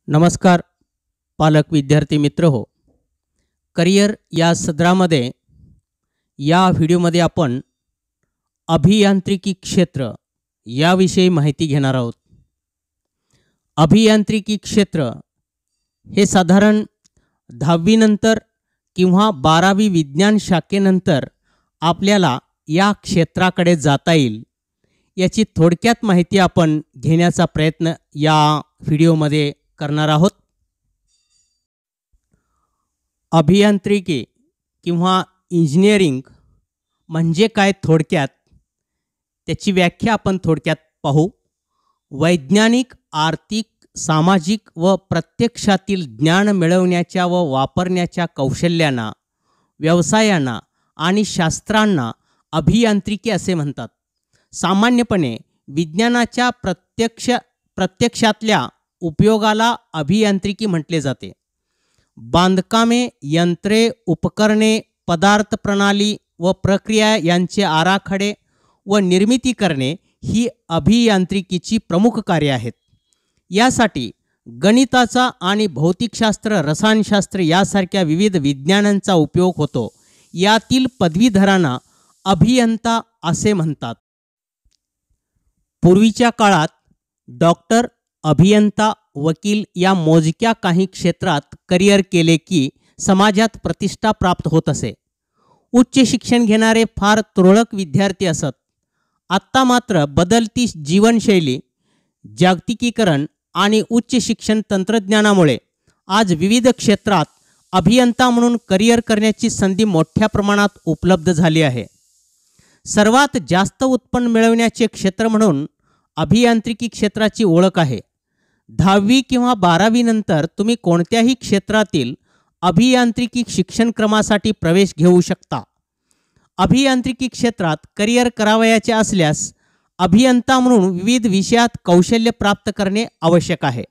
नमस्कार पालक विद्यार्थी मित्र हो. करिअर या सदरामध्ये या व्हिडिओमध्ये आपण अभियांत्रिकी क्षेत्र याविषयी माहिती घेणार आहोत. अभियांत्रिकी क्षेत्र हे साधारण 10वी नंतर किंवा 12वी विज्ञान शाखेनंतर आपल्याला या क्षेत्राकडे जाता येईल याची थोडक्यात माहिती आपण घेण्याचा प्रयत्न या व्हिडिओमध्ये करणार आहोत. अभियांत्रिकी किंवा इंजिनिअरिंग म्हणजे काय थोडक्यात त्याची व्याख्या आपण थोडक्यात पाहू. वैज्ञानिक, आर्थिक, सामाजिक व प्रत्यक्षातील ज्ञान मिळवण्याच्या व वापरण्याच्या कौशल्यांना, व्यवसायांना आणि शास्त्रांना अभियांत्रिकी असे म्हणतात. सामान्यपणे विज्ञानाच्या प्रत्यक्षातल्या उपयोगाला अभियांत्रिकी म्हटले जाते. बांधकामे, यंत्रे, उपकरणे, पदार्थ प्रणाली व प्रक्रिया यांचे आराखडे व निर्मिती करणे ही अभियांत्रिकीची प्रमुख कार्ये आहेत. यासाठी गणिताचा आणि भौतिकशास्त्र, रसायनशास्त्र यासारख्या विविध विज्ञानांचा उपयोग होतो. यातील पदवीधरांना अभियंता असे म्हणतात. पूर्वीच्या काळात डॉक्टर, अभियंता, वकील या मोजक्या काही क्षेत्रात करिअर केले की समाजात प्रतिष्ठा प्राप्त होत असे. उच्च शिक्षण घेणारे फार तुरळक विद्यार्थी असत. आत्ता मात्र बदलती जीवनशैली, जागतिकीकरण आणि उच्च शिक्षण तंत्रज्ञानामुळे आज विविध क्षेत्रात अभियंता म्हणून करिअर करण्याची संधी मोठ्या प्रमाणात उपलब्ध झाली आहे. सर्वात जास्त उत्पन्न मिळवण्याचे क्षेत्र म्हणून अभियांत्रिकी क्षेत्राची ओळख आहे. 10वी किंवा 12वी नंतर तुम्ही कोणत्याही क्षेत्रातील अभियांत्रिकी शिक्षणक्रमासाठी प्रवेश घेऊ शकता. अभियांत्रिकी क्षेत्रात करिअर करावयाचे असल्यास अभियंता म्हणून विविध विषयात कौशल्य प्राप्त करणे आवश्यक आहे.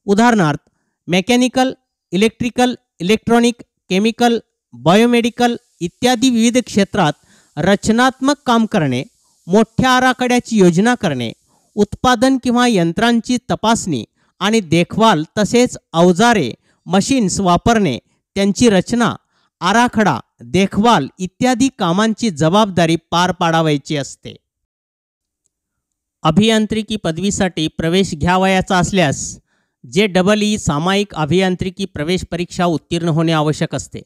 उदाहरणार्थ mechanical, electrical, electronic, chemical, biomedical इत्यादी विविध क्षेत्रात रचनात्मक काम करणे, मोठ्या आराखड्याची योजना करणे, उत्पादन किंवा यंत्रांची तपासणी आणि देखभाल तसेच अवजारे, मशीन्स वापरणे, त्यांची रचना, आराखडा, देखभाल इत्यादी कामांची जबाबदारी पार पाडावयाची असते. अभियांत्रिकी पदवीसाठी प्रवेश घ्यावयाचा असल्यास JEE सामायिक अभियांत्रिकी प्रवेश परीक्षा उत्तीर्ण होणे आवश्यक असते.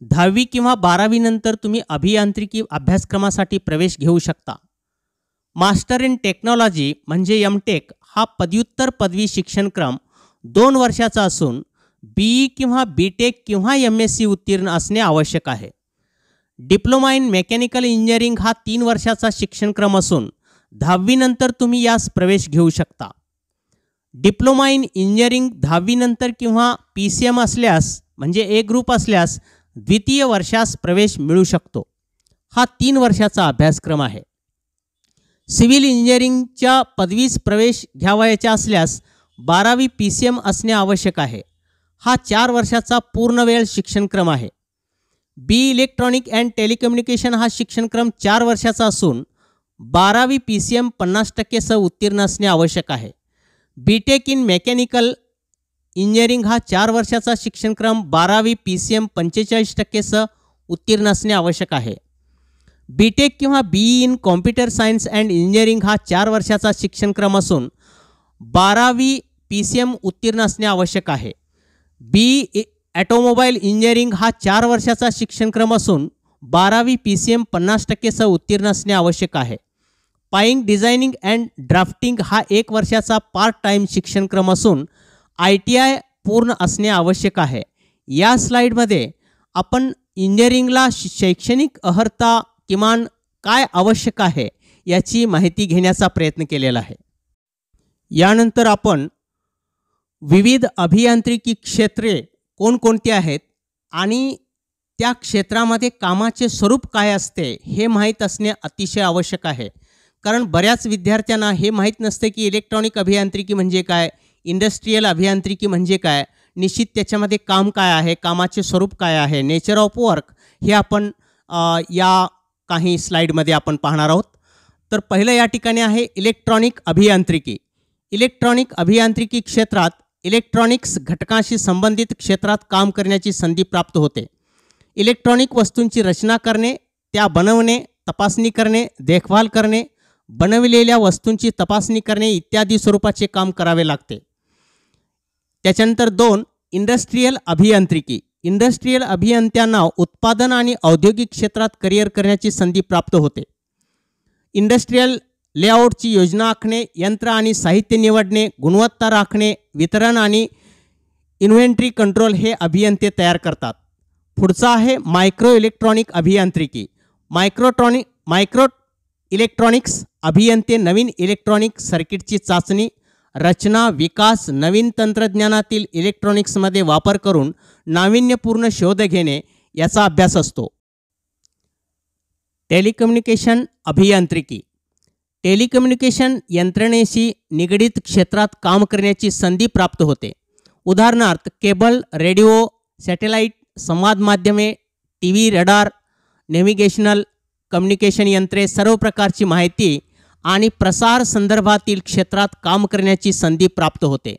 10वी किंवा 12वी नंतर तुम्ही अभियांत्रिकी अभ्यासक्रमासाठी प्रवेश घेऊ शकता. मास्टर इन टेक्नॉलॉजी म्हणजे MTech हा पदव्युत्तर पदवी शिक्षणक्रम 2 वर्षाचा असून BE किंवा BTech किंवा MSc उत्तीर्ण असणे आवश्यक आहे. डिप्लोमा इन मेकॅनिकल इंजिनिअरिंग हा 3 वर्षाचा शिक्षणक्रम असून 10वी नंतर तुम्ही यास प्रवेश घेऊ शकता. डिप्लोमा इन इंजिनिअरिंग 10वी नंतर किंवा PCM असल्यास म्हणजे A ग्रुप असल्यास द्वितीय वर्षास प्रवेश मिळू शकतो. हा 3 वर्षाचा अभ्यासक्रम आहे. सिव्हिल इंजिनिअरिंगच्या पदवीस प्रवेश घ्यावयाचा असल्यास 12वी PCM असणे आवश्यक आहे. हा 4 वर्षाचा पूर्णवेळ शिक्षणक्रम आहे. BE इलेक्ट्रॉनिक अँड टेलिकम्युनिकेशन हा शिक्षणक्रम 4 वर्षाचा असून 12वी PCM 50% सह उत्तीर्ण असणे आवश्यक आहे. BTech इन मेकॅनिकल इंजिनिअरिंग हा 4 वर्षाचा शिक्षणक्रम 12वी PCM 45% सह उत्तीर्ण असणे आवश्यक आहे. BTech किंवा BE in computer science and engineering हा 4 वर्षाचा शिक्षणक्रम असून 12वी PCM उत्तीर्ण असणे आवश्यक आहे. BE ऑटोमोबाईल इंजिनिअरिंग हा 4 वर्षाचा शिक्षणक्रम असून 12वी PCM 50% सह उत्तीर्ण असणे आवश्यक आहे. पाईंग, डिझायनिंग अँड ड्राफ्टिंग हा 1 वर्षाचा पार्ट टाईम शिक्षणक्रम असून ITI पूर्ण असणे आवश्यक आहे. या स्लाईडमध्ये आपण इंजिनिअरिंगला शैक्षणिक अर्हता किमान काय आवश्यक आहे याची माहिती घेण्याचा प्रयत्न केलेला आहे. यानंतर आपण विविध अभियांत्रिकी क्षेत्रे कोणकोणती आहेत आणि त्या क्षेत्रामध्ये कामाचे स्वरूप काय असते हे माहीत असणे अतिशय आवश्यक आहे. कारण बऱ्याच विद्यार्थ्यांना हे माहीत नसते की इलेक्ट्रॉनिक अभियांत्रिकी म्हणजे काय, इंडस्ट्रियल अभियांत्रिकी म्हणजे काय, निश्चित त्याच्यामध्ये काम काय आहे, कामाचे स्वरूप काय आहे, नेचर ऑफ वर्क हे आपण या काही स्लाईडमध्ये आपण पाहणार आहोत. तर पहिलं या ठिकाणी आहे इलेक्ट्रॉनिक अभियांत्रिकी. इलेक्ट्रॉनिक अभियांत्रिकी क्षेत्रात इलेक्ट्रॉनिक्स घटकांशी संबंधित क्षेत्रात काम करण्याची संधी प्राप्त होते. इलेक्ट्रॉनिक वस्तूंची रचना करणे, त्या बनवणे, तपासणी करणे, देखभाल करणे, बनविलेल्या वस्तूंची तपासणी करणे इत्यादी स्वरूपाचे काम करावे लागते. त्याच्यानंतर 2 इंडस्ट्रियल अभियांत्रिकी. इंडस्ट्रियल अभियंत्यांना उत्पादन आणि औद्योगिक क्षेत्रात करिअर करण्याची संधी प्राप्त होते. इंडस्ट्रियल लेआउटची योजना आखणे, यंत्र आणि साहित्य निवडणे, गुणवत्ता राखणे, वितरण आणि इन्व्हेंटरी कंट्रोल हे अभियंते तयार करतात. पुढचा आहे मायक्रो इलेक्ट्रॉनिक अभियांत्रिकी. मायक्रो इलेक्ट्रॉनिक्स अभियंते नवीन इलेक्ट्रॉनिक सर्किटची चाचणी, रचना, विकास, नवीन तंत्रज्ञानातील इलेक्ट्रॉनिक्समध्ये वापर करून नाविन्यपूर्ण शोध घेणे याचा अभ्यास असतो. टेलिकम्युनिकेशन अभियांत्रिकी. टेलिकम्युनिकेशन यंत्रणेशी निगडित क्षेत्रात काम करण्याची संधी प्राप्त होते. उदाहरणार्थ केबल, रेडिओ, सॅटेलाईट, संवाद माध्यमे, टीव्ही, रडार, नेव्हिगेशनल कम्युनिकेशन यंत्रे, सर्व प्रकारची माहिती आणि प्रसार संदर्भातील क्षेत्रात काम करण्याची संधी प्राप्त होते.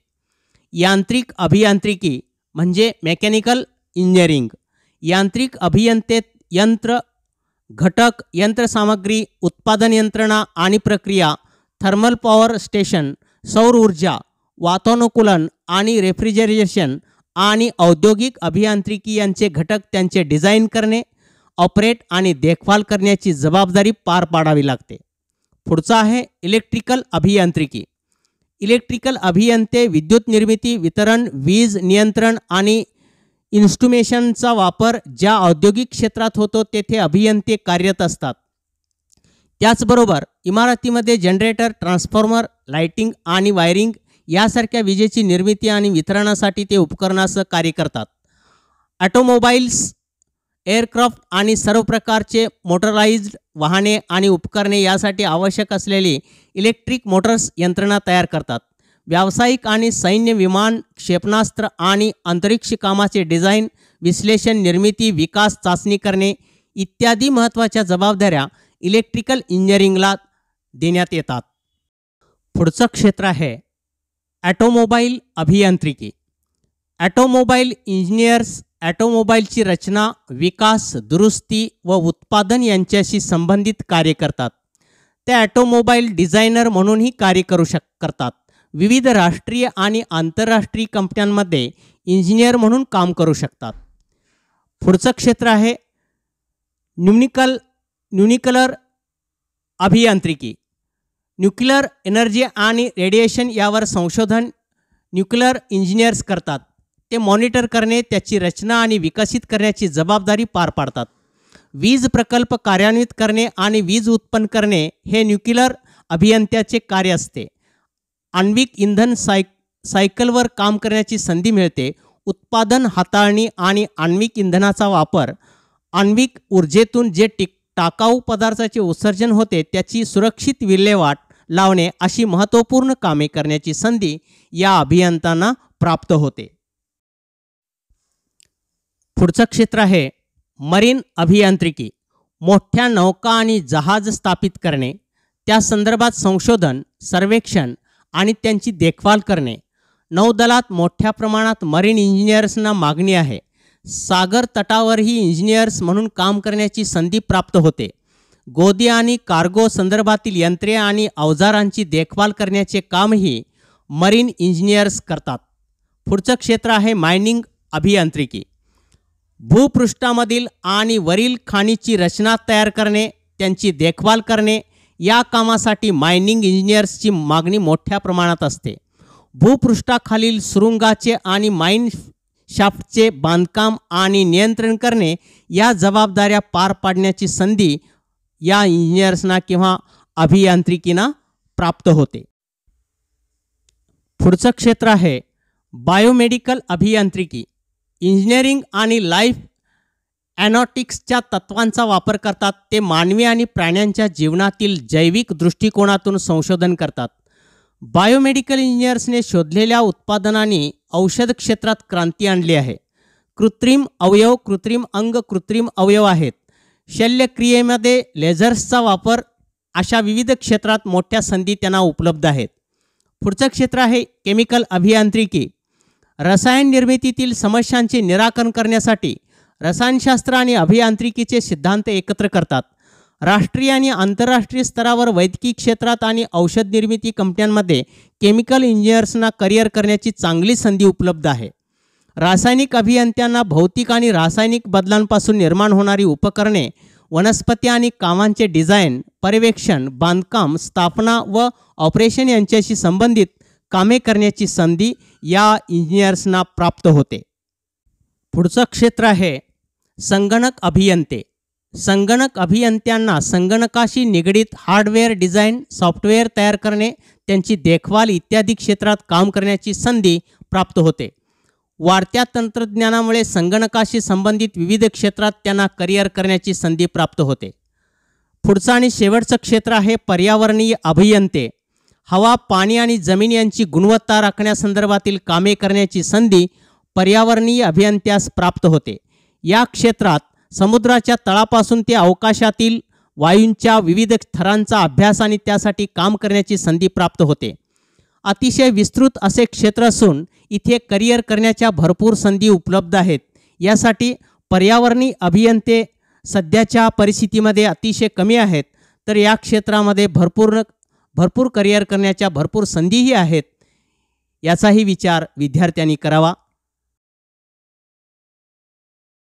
यांत्रिक अभियांत्रिकी म्हणजे मेकॅनिकल इंजिनिअरिंग. यांत्रिक अभियंतेत यंत्र, घटक, यंत्रसामग्री, उत्पादन यंत्रणा आणि प्रक्रिया, थर्मल पॉवर स्टेशन, सौर ऊर्जा, वातानुकूलन आणि रेफ्रिजरेशन आणि औद्योगिक अभियांत्रिकी यांचे घटक त्यांचे डिझाईन करणे, ऑपरेट आणि देखभाल करण्याची जबाबदारी पार पाडावी लागते. पुढचा आहे इलेक्ट्रिकल अभियांत्रिकी. इलेक्ट्रिकल अभियंते विद्युत निर्मिती, वितरण, वीज नियंत्रण आणि इन्स्ट्रुमेशनचा वापर ज्या औद्योगिक क्षेत्रात होतो तेथे अभियंते कार्यरत असतात. त्याचबरोबर इमारतीमध्ये जनरेटर, ट्रान्सफॉर्मर, लाइटिंग आणि वायरिंग यासारख्या विजेची निर्मिती आणि वितरणासाठी ते उपकरणासह कार्य करतात. ऑटोमोबाईल्स, एअरक्राफ्ट आणि सर्व प्रकारचे मोटराइज्ड वाहने आणि उपकरणे यासाठी आवश्यक असलेली इलेक्ट्रिक मोटर्स यंत्रणा तयार करतात. व्यावसायिक आणि सैन्य विमान, क्षेपणास्त्र आणि अंतरिक्ष कामाचे डिझाईन, विश्लेषण, निर्मिती, विकास, चाचणी करणे इत्यादी महत्त्वाच्या जबाबदाऱ्या इलेक्ट्रिकल इंजिनिअरिंगला देण्यात येतात. पुढचं क्षेत्र आहे ऑटोमोबाईल अभियांत्रिकी. ऑटोमोबाईल इंजिनियर्स ऑटोमोबाईलची रचना, विकास, दुरुस्ती व उत्पादन यांच्याशी संबंधित कार्य करतात. ते ऑटोमोबाईल डिझायनर म्हणूनही कार्य करतात. विविध राष्ट्रीय आणि आंतरराष्ट्रीय कंपन्यांमध्ये इंजिनियर म्हणून काम करू शकतात. पुढचं क्षेत्र आहे न्यूक्लिअर अभियांत्रिकी. न्यूक्लिअर एनर्जी आणि रेडिएशन यावर संशोधन न्यूक्लिअर इंजिनियर्स करतात. ते मॉनिटर करणे, त्याची रचना आणि विकसित करण्याची जबाबदारी पार पाडतात. वीज प्रकल्प कार्यान्वित करणे आणि वीज उत्पन्न करणे हे न्यूक्लिअर अभियंत्याचे कार्य असते. आण्विक इंधन सायकलवर काम करण्याची संधी मिळते. उत्पादन, हाताळणी आणि आण्विक इंधनाचा वापर, आण्विक ऊर्जेतून जे टाकाऊ पदार्थाचे उत्सर्जन होते त्याची सुरक्षित विल्हेवाट लावणे अशी महत्त्वपूर्ण कामे करण्याची संधी या अभियंत्यांना प्राप्त होते. पुढचं क्षेत्र आहे मरीन अभियांत्रिकी. मोठ्या नौका आणि जहाज स्थापित करणे, त्या संदर्भात संशोधन, सर्वेक्षण आणि त्यांची देखभाल करणे. नौदलात मोठ्या प्रमाणात मरीन इंजिनियर्सना मागणी आहे. सागर तटावरही इंजिनियर्स म्हणून काम करण्याची संधी प्राप्त होते. गोदी आणि कार्गो संदर्भातील यंत्रे आणि अवजारांची देखभाल करण्याचे कामही मरीन इंजिनियर्स करतात. पुढचं क्षेत्र आहे मायनिंग अभियांत्रिकी. भूपृष्ठामधील आणि वरील खाणीची रचना तयार करणे, त्यांची देखभाल करणे या कामासाठी मायनिंग इंजिनियर्सची मागणी मोठ्या प्रमाणात असते. भूपृष्ठाखालील सुरुंगाचे आणि माइन शाफ्टचे बांधकाम आणि नियंत्रण करणे या जबाबदाऱ्या पार पाडण्याची संधी या इंजिनियर्सना किंवा अभियांत्रिकींना प्राप्त होते. पुढचं क्षेत्र आहे बायोमेडिकल अभियांत्रिकी. इंजिनिअरिंग आणि लाईफ ॲनालिटिक्सच्या तत्त्वांचा वापर करतात. ते मानवी आणि प्राण्यांच्या जीवनातील जैविक दृष्टिकोनातून संशोधन करतात. बायोमेडिकल इंजिनियर्सने शोधलेल्या उत्पादनांनी औषध क्षेत्रात क्रांती आणली आहे. कृत्रिम अवयव, कृत्रिम अंग, कृत्रिम अवयव आहेत. शल्यक्रियेमध्ये लेझर्सचा वापर अशा विविध क्षेत्रात मोठ्या संधी त्यांना उपलब्ध आहेत. पुढचं क्षेत्र आहे केमिकल अभियांत्रिकी. रसायन निर्मितीतील समस्यांचे निराकरण करण्यासाठी रसायनशास्त्र आणि अभियांत्रिकीचे सिद्धांत एकत्र करतात. राष्ट्रीय आणि आंतरराष्ट्रीय स्तरावर वैद्यकीय क्षेत्रात आणि औषध निर्मिती कंपन्यांमध्ये केमिकल इंजिनियर्सना करिअर करण्याची चांगली संधी उपलब्ध आहे. रासायनिक अभियंत्यांना भौतिक आणि रासायनिक बदलांपासून निर्माण होणारी उपकरणे, वनस्पती आणि कामांचे डिझाईन, पर्यवेक्षण, बांधकाम, स्थापना व ऑपरेशन यांच्याशी संबंधित कामे करण्याची संधी या इंजिनियर्सना प्राप्त होते. पुढचं क्षेत्र आहे संगणक अभियंते. संगणक अभियंत्यांना संगणकाशी निगडित हार्डवेअर डिझाईन, सॉफ्टवेअर तयार करणे, त्यांची देखभाल इत्यादी क्षेत्रात काम करण्याची संधी प्राप्त होते. वाढत्या तंत्रज्ञानामुळे संगणकाशी संबंधित विविध क्षेत्रात त्यांना करिअर करण्याची संधी प्राप्त होते. पुढचं आणि शेवटचं क्षेत्र आहे पर्यावरणीय अभियंते. हवा, पाणी आणि जमीन यांची गुणवत्ता राखण्यासंदर्भातील कामे करण्याची संधी पर्यावरणीय अभियंत्यास प्राप्त होते. या क्षेत्रात समुद्राच्या तळापासून ते अवकाशातील वायूंच्या विविध थरांचा अभ्यास आणि त्यासाठी काम करण्याची संधी प्राप्त होते. अतिशय विस्तृत असे क्षेत्र असून इथे करिअर करण्याच्या भरपूर संधी उपलब्ध आहेत. यासाठी पर्यावरणीय अभियंते सध्याच्या परिस्थितीमध्ये अतिशय कमी आहेत, तर या क्षेत्रामध्ये भरपूर करिअर करण्याच्या भरपूर संधीही आहेत. याचाही विचार विद्यार्थ्यांनी करावा.